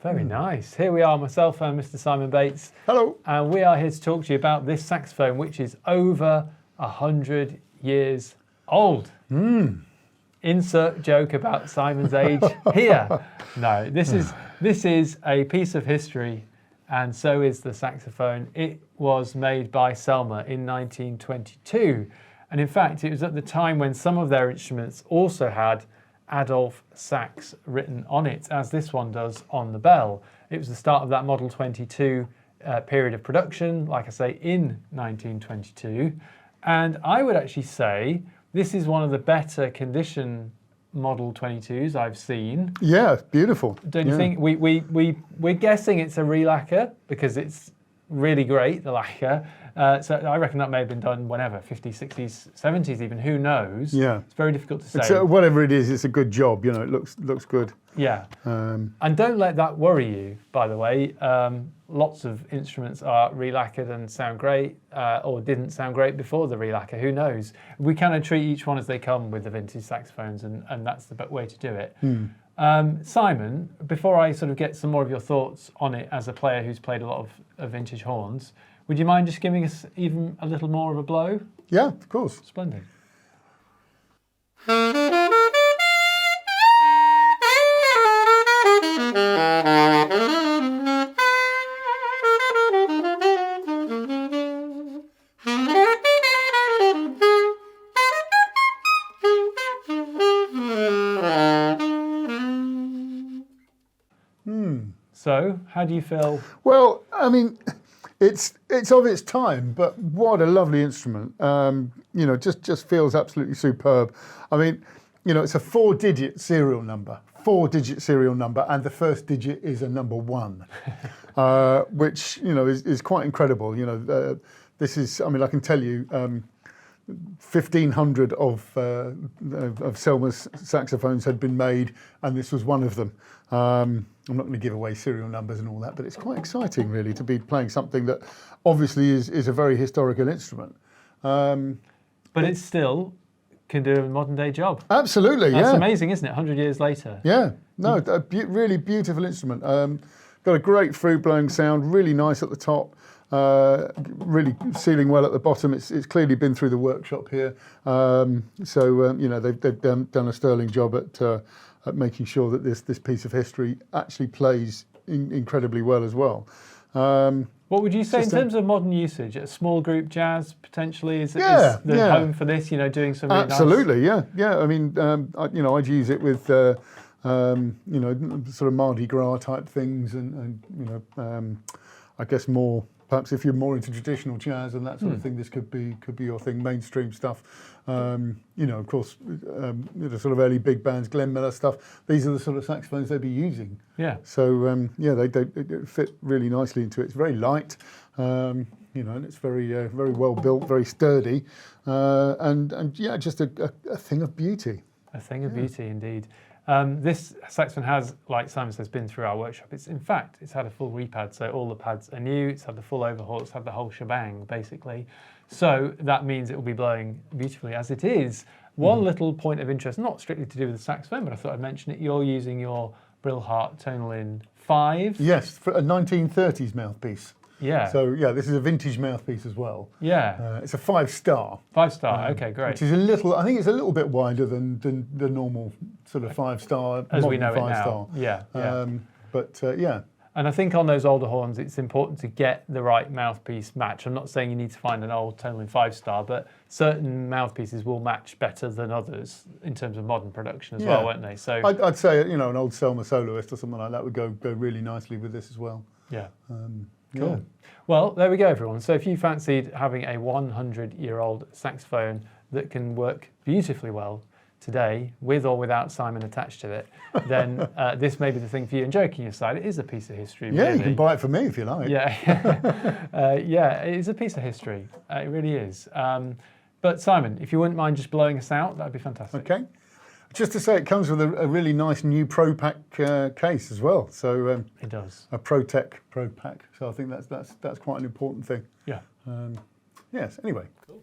Very nice. Here we are, myself and Mr. Simon Bates. Hello. And we are here to talk to you about this saxophone, which is over 100 years old. Insert joke about Simon's age here. No, this is a piece of history, and so is the saxophone. It was made by Selmer in 1922. And in fact, it was at the time when some of their instruments also had Adolphe sax written on it, as this one does on the bell. It was the start of that Model 22 period of production, like I say, in 1922. And I would actually say this is one of the better condition Model 22s I've seen. Yeah, it's beautiful. Don't you think? We're guessing it's a relacquer because it's really great, the lacquer. So I reckon that may have been done whenever, 50s, 60s, 70s even, who knows? Yeah. It's very difficult to say. It's, whatever it is, it's a good job, you know, it looks good. Yeah. And don't let that worry you, by the way. Lots of instruments are relacquered and sound great, or didn't sound great before the relacquer, who knows? We kind of treat each one as they come with the vintage saxophones, and that's the way to do it. Simon, before I sort of get some more of your thoughts on it as a player who's played a lot of vintage horns, would you mind just giving us even a little more of a blow? Yeah, of course. Splendid. So, how do you feel? Well, I mean, it's of its time, but what a lovely instrument. You know, just feels absolutely superb. I mean, you know, it's a 4-digit serial number. 4-digit serial number, and the first digit is a number 1, which, you know, is quite incredible. You know, this is, I mean, I can tell you, 1,500 of Selmer's saxophones had been made, and this was one of them. I'm not going to give away serial numbers and all that, but it's quite exciting, really, to be playing something that obviously is a very historical instrument. But it still can do a modern day job. Absolutely, That's amazing, isn't it? 100 years later. Yeah, no, a really beautiful instrument. Got a great fruit-blowing sound, really nice at the top. Really sealing well at the bottom. It's clearly been through the workshop here, so you know, they've done a sterling job at making sure that this piece of history actually plays incredibly well as well. What would you say in terms of modern usage? A small group jazz potentially is the home for this? You know, doing some really absolutely, nice... yeah. I mean, you know, I'd use it with you know, sort of Mardi Gras type things, and you know, I guess more. Perhaps if you're more into traditional jazz and that sort of thing, this could be your thing. Mainstream stuff, you know, of course, the sort of early big bands, Glenn Miller stuff. These are the sort of saxophones they'd be using. Yeah. So yeah, they fit really nicely into it. It's very light, you know, and it's very well built, very sturdy, and yeah, just a thing of beauty. A thing of beauty, indeed. This saxophone has, like Simon says, been through our workshop. It's had a full repad, so all the pads are new. It's had the full overhaul. It's had the whole shebang, basically. So that means it will be blowing beautifully as it is. One little point of interest, not strictly to do with the saxophone, but I thought I'd mention it. You're using your Brillhart tonal in 5. Yes, for a 1930s mouthpiece. Yeah. So yeah, this is a vintage mouthpiece as well. Yeah. It's a 5-star. 5-star. Okay, great. Which is a little. I think it's a little bit wider than the normal sort of 5-star. As we know it 5-star. now. Yeah. Yeah. But yeah. And I think on those older horns, it's important to get the right mouthpiece match. I'm not saying you need to find an old tonal in 5-star, but certain mouthpieces will match better than others in terms of modern production as well, won't they? So I'd say, you know, an old Selmer soloist or something like that would go really nicely with this as well. Yeah. Cool. Yeah. Well, there we go, everyone. So if you fancied having a 100-year-old saxophone that can work beautifully well today, with or without Simon attached to it, then this may be the thing for you. And joking aside, it is a piece of history. Yeah, really. You can buy it for me if you like. Yeah, yeah, it is a piece of history. It really is. But Simon, if you wouldn't mind just blowing us out, that'd be fantastic. Okay. Just to say, it comes with a really nice new Pro Pack case as well. So it does. A ProTech Pro Pack. So I think that's quite an important thing. Yeah. Yes. Anyway. Cool.